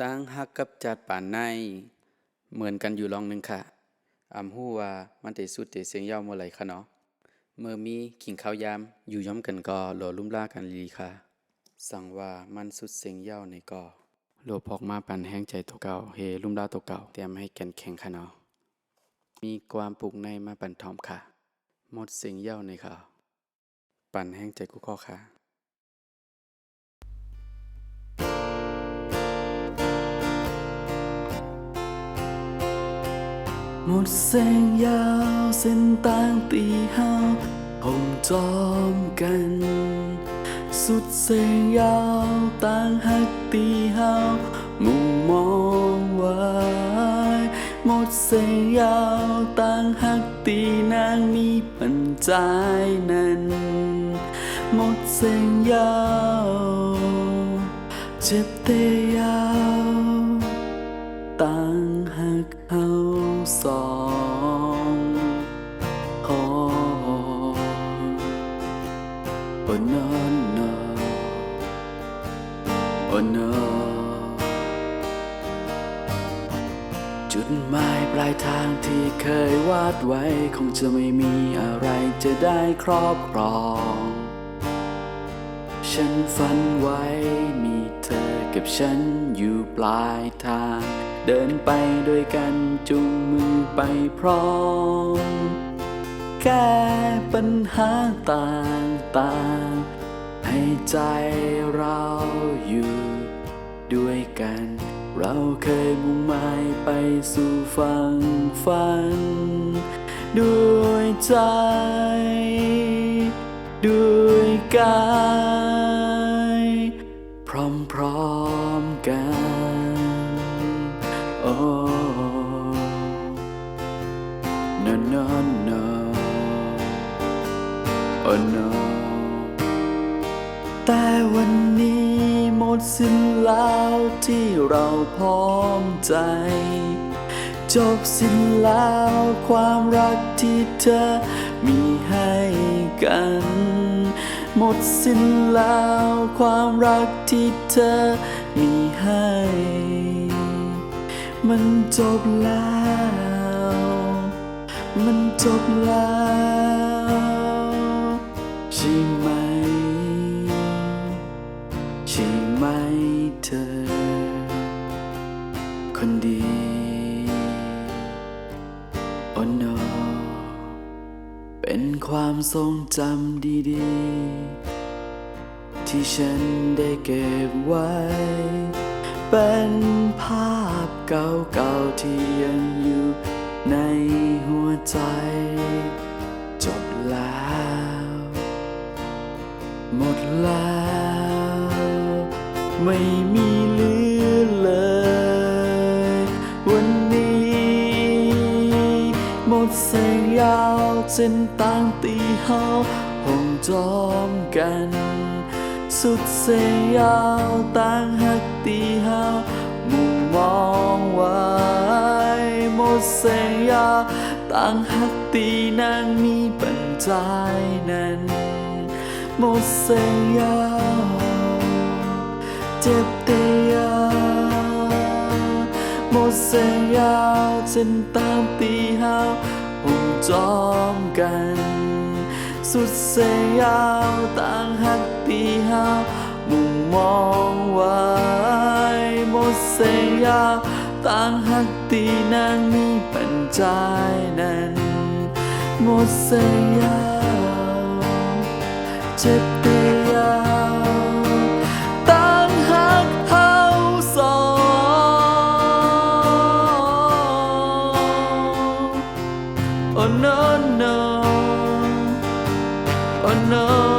ตั้งฮักกับจัดป่านในเหมือนกันอยู่ลองหนึ่งค่ะฮู้ว่ามันได้สุดได้เสียงยาวเมื่อไหร่คะเนาะเมื่อมีขิงข้าวยามอยู่ย้อมกันก็หล่อลุ่มล่ากันลีค่ะสั่งว่ามันสุดเสียงยาวในก็โลบออกมาปั่นแห้งใจตัวเก่าเฮลุ่มล่าตัวเก่าเตรียมให้แก่นแข็งค่ะเนาะมีความปลูกในมาปั่นทอมค่ะหมดเสียงยาวในค่ะปั่นแห้งใจกูข้อค่ะหมดแสงยาวเส้นต่างตีห้าห้องจอมกันสุดแสงยาวต่างหักตีห้ามุมมองไว้หมดแสงยาวต่างหักตีนางมีปัญจายนั้นหมดแสงยาวเจ็บแต่ยาวต่างหักเฮาสองโอ้โอ้นอนนอโอ้นอจุดหมายปลายทางที่เคยวาดไว้คงจะไม่มีอะไรจะได้ครอบครองฉันฝันไว้มีเธอกับฉันอยู่ปลายทางเดินไปด้วยกันจุงมือไปพร้อมแก้ปัญหาต่างๆให้ใจเราอยู่ด้วยกันเราเคยมุ่งหมายไปสู่ฝั่งฝันด้วยใจด้วยกายพร้อมๆกันโอ้ no no no oh no แต่วันนี้หมดสิ้นแล้วที่เราพร้อมใจจบสิ้นแล้วความรักที่เธอมีให้กันหมดสิ้นแล้วความรักที่เธอมีให้มันจบแล้วมันจบแล้วใช่ไหมใช่ไหมเธอคนดีโอ้ no เป็นความทรงจำดีๆที่ฉันได้เก็บไว้เป็นภาพเก่าๆที่ยังอยู่ในหัวใจจบแล้วหมดแล้วไม่มีเหลือเลยวันนี้หมดแสงยาวเส้นต่างตีห้าห้องจอมกันสุดแสงยาวต่างหักตีห้ามุมมองไว้หมดแสงยาวต่างหักตีนางมีปัญจายนั้นหมดแสงยาวเจ็บแต่ยาวหมดแสงยาวเส้นตามตีห้าห้องจอมกันสุดแสงยาวต่างหักตีห้ามุมมองไว้หมดแสงยาวต่างหักตีนางมีปัญจายนั้นหมดแสงยาวเจ็บแต่ยาวต่างหักเฮาสองโอ้ no no oh no